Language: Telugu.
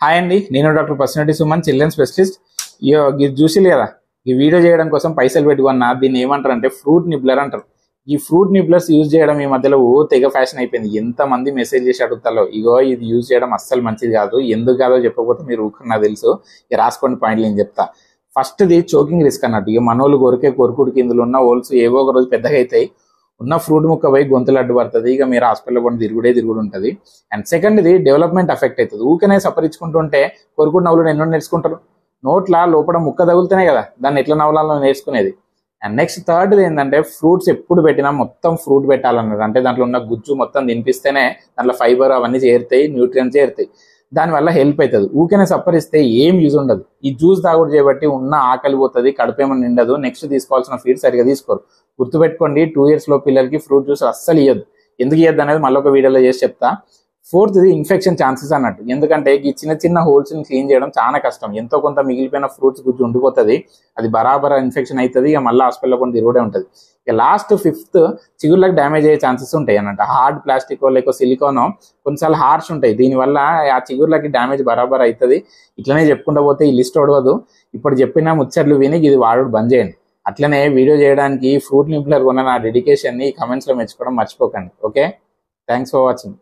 హాయ్ అండి, నేను doctor personality Suman, children specialist. ఇది చూసిల్లు కదా, ఈ వీడియో చేయడం కోసం పైసలు పెట్టుకున్నా. దీన్ని ఏమంటారు అంటే ఫ్రూట్ నిబ్లర్ అంటారు. ఈ ఫ్రూట్ నిబ్లర్స్ యూజ్ చేయడం ఈ మధ్యలో తెగ ఫ్యాషన్ అయిపోయింది. ఎంతమంది మెసేజ్ చేసి అడుగుతారో, ఇగో ఇది యూజ్ చేయడం అస్సలు మంచిది కాదు. ఎందుకు కాదో చెప్పకపోతే మీరు ఊరుకుని నాకు తెలుసు. ఇక రాసుకోండి పాయింట్లు నేను చెప్తా. ఫస్ట్ది చోకింగ్ రిస్క్ అన్నట్టు. ఇక మనోళ్ళు కొరుకుడికి ఇందులో ఉన్న హోల్స్ ఏవో ఒక రోజు పెద్దగా అవుతాయి. ఉన్న ఫ్రూట్ ముక్క పోయి గొంతులు అడ్డు పడుతుంది. ఇక మీరు హాస్పిటల్లో కూడా తిరుగుడు ఉంటుంది. అండ్ సెకండ్ది డెవలప్మెంట్ ఎఫెక్ట్ అవుతుంది. ఊకనే సపరించుకుంటుంటే కొరుకుడు నవ్వులు ఎన్నో నేర్చుకుంటారు. నోట్ల లోపల ముక్క తగులుతూనే కదా దాన్ని ఎట్లా నవ్వాలో నేర్చుకునేది. అండ్ నెక్స్ట్ థర్డ్ది ఏంటంటే ఫ్రూట్స్ ఎప్పుడు పెట్టినా మొత్తం ఫ్రూట్ పెట్టాలన్నది. అంటే దాంట్లో ఉన్న గుజ్జు మొత్తం తినిపిస్తేనే దాంట్లో ఫైబర్ అవన్నీ చేరుతాయి, న్యూట్రియన్స్ చేరుతాయి. దానివల్ల హెల్ప్ అవుతుంది. ఊకనే సప్పరిస్తే ఏం యూజ్ ఉండదు. ఈ జ్యూస్ తాగుడు చేయబట్టి ఉన్న ఆకలి పోతుంది, కడుపేమో నిండదు. నెక్స్ట్ తీసుకోవాల్సిన ఫీడ్ సరిగా తీసుకోరు. గుర్తుపెట్టుకోండి, 2 years లో పిల్లలకి ఫ్రూట్ జ్యూస్ అస్సలు ఇవ్వద్దు. ఎందుకు ఇవ్వద్దు అనేది మళ్ళీ ఒక వీడియోలో చేసి చెప్తా. ఫోర్త్ది ఇన్ఫెక్షన్ ఛాన్సెస్ అన్నట్టు. ఎందుకంటే ఈ చిన్న హోల్స్ని క్లీన్ చేయడం చాలా కష్టం. ఎంతో కొంత మిగిలిపోయిన ఫ్రూట్స్ గుజ్జు ఉండిపోతుంది. అది బరాబర్ ఇన్ఫెక్షన్ అవుతుంది. ఇక మళ్ళీ హాస్పిటల్లో కూడా తిరుగుడే ఉంటుంది. ఇక లాస్ట్ ఫిఫ్త్, చిగుర్లకు డ్యామేజ్ అయ్యే ఛాన్సెస్ ఉంటాయి అన్నట్టు. హార్డ్ ప్లాస్టిక్ లేక సిలికానో కొన్నిసార్లు హార్ష్ ఉంటాయి. దీనివల్ల ఆ చిగుర్లకి డ్యామేజ్ బరాబర్ అవుతుంది. ఇట్లనే చెప్పుకుంటూ పోతే ఈ లిస్ట్ ఒడవదు. ఇప్పుడు చెప్పిన ముచ్చట్లు విని ఇది వాడు బంద్ చేయండి. అట్లనే వీడియో చేయడానికి ఫ్రూట్ నిబ్లర్ కొన్న నా డెడికేషన్ని కమెంట్స్లో మెచ్చుకోవడం మర్చిపోకండి. Okay, thanks for watching.